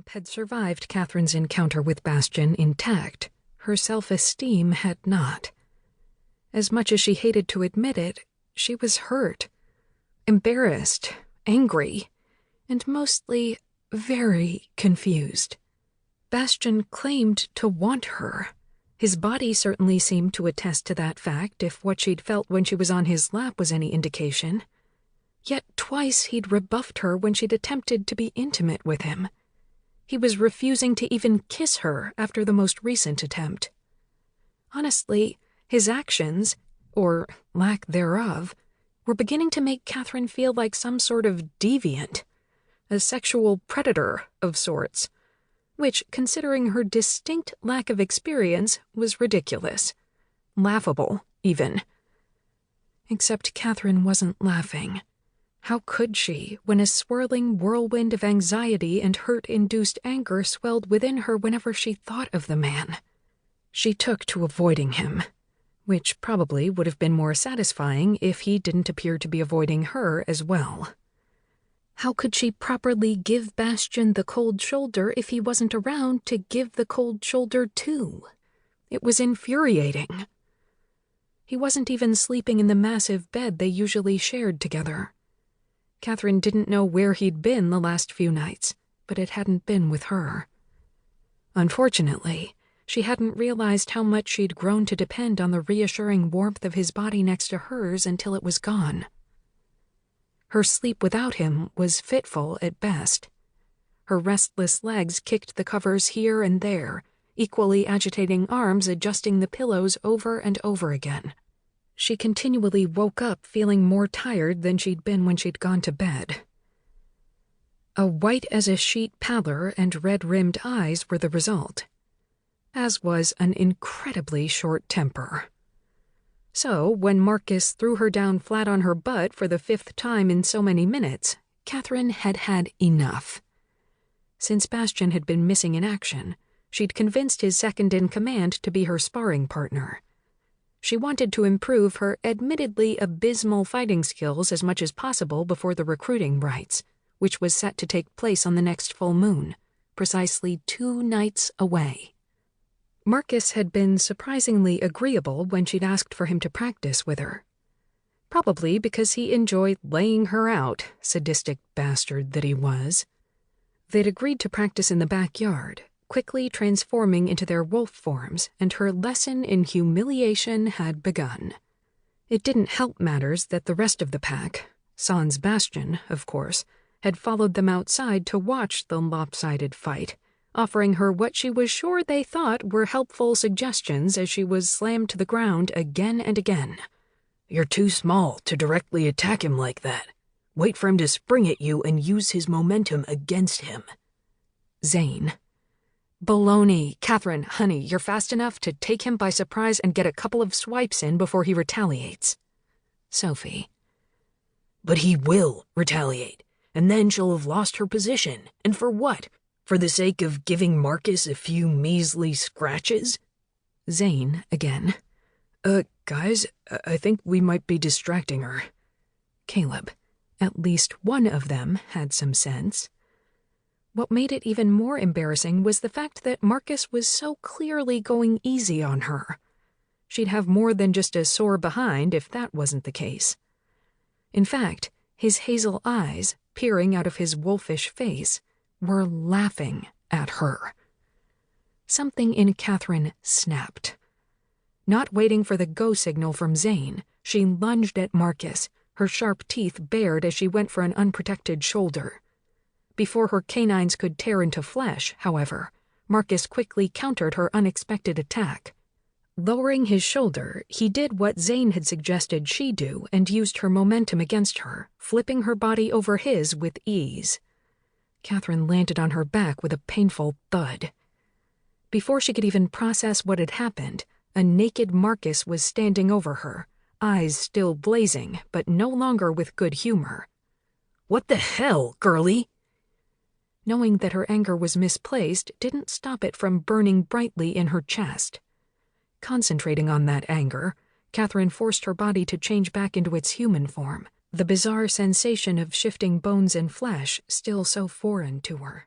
lamp had survived Katherine's encounter with Bastian intact. Her self-esteem had not. As much as she hated to admit it, she was hurt, embarrassed, angry, and mostly very confused. Bastian claimed to want her. His body certainly seemed to attest to that fact, if what she'd felt when she was on his lap was any indication. Yet twice he'd rebuffed her when she'd attempted to be intimate with him. He was refusing to even kiss her after the most recent attempt. Honestly, his actions, or lack thereof, were beginning to make Katherine feel like some sort of deviant, a sexual predator of sorts, which, considering her distinct lack of experience, was ridiculous. Laughable, even. Except Katherine wasn't laughing. How could she, when a swirling whirlwind of anxiety and hurt-induced anger swelled within her whenever she thought of the man? She took to avoiding him, which probably would have been more satisfying if he didn't appear to be avoiding her as well. How could she properly give Bastian the cold shoulder if he wasn't around to give the cold shoulder to? It was infuriating. He wasn't even sleeping in the massive bed they usually shared together. Katherine didn't know where he'd been the last few nights, but it hadn't been with her. Unfortunately, she hadn't realized how much she'd grown to depend on the reassuring warmth of his body next to hers until it was gone. Her sleep without him was fitful at best. Her restless legs kicked the covers here and there, equally agitating arms adjusting the pillows over and over again. She continually woke up feeling more tired than she'd been when she'd gone to bed. A white-as-a-sheet pallor and red-rimmed eyes were the result, as was an incredibly short temper. So, when Marcus threw her down flat on her butt for the 5th time in so many minutes, Katherine had had enough. Since Bastian had been missing in action, she'd convinced his second-in-command to be her sparring partner. She wanted to improve her admittedly abysmal fighting skills as much as possible before the Recruiting Rites, which was set to take place on the next full moon, precisely 2 nights away. Marcus had been surprisingly agreeable when she'd asked for him to practice with her. Probably because he enjoyed laying her out, sadistic bastard that he was. They'd agreed to practice in the backyard, quickly transforming into their wolf forms, and her lesson in humiliation had begun. It didn't help matters that the rest of the pack, sans Bastian, of course, had followed them outside to watch the lopsided fight, offering her what she was sure they thought were helpful suggestions as she was slammed to the ground again and again. "You're too small to directly attack him like that. Wait for him to spring at you and use his momentum against him." Zane. Baloney. Katherine, honey, you're fast enough to take him by surprise and get a couple of swipes in before he retaliates. Sophie. But he will retaliate, and then she'll have lost her position. And for what? For the sake of giving Marcus a few measly scratches? Zane again. Guys, I think we might be distracting her. Caleb. At least one of them had some sense. What made it even more embarrassing was the fact that Marcus was so clearly going easy on her. She'd have more than just a sore behind if that wasn't the case. In fact, his hazel eyes, peering out of his wolfish face, were laughing at her. Something in Katherine snapped. Not waiting for the go signal from Zane, she lunged at Marcus, her sharp teeth bared as she went for an unprotected shoulder. Before her canines could tear into flesh, however, Marcus quickly countered her unexpected attack. Lowering his shoulder, he did what Zane had suggested she do and used her momentum against her, flipping her body over his with ease. Katherine landed on her back with a painful thud. Before she could even process what had happened, a naked Marcus was standing over her, eyes still blazing, but no longer with good humor. "What the hell, girlie?" Knowing that her anger was misplaced didn't stop it from burning brightly in her chest. Concentrating on that anger, Katherine forced her body to change back into its human form, the bizarre sensation of shifting bones and flesh still so foreign to her.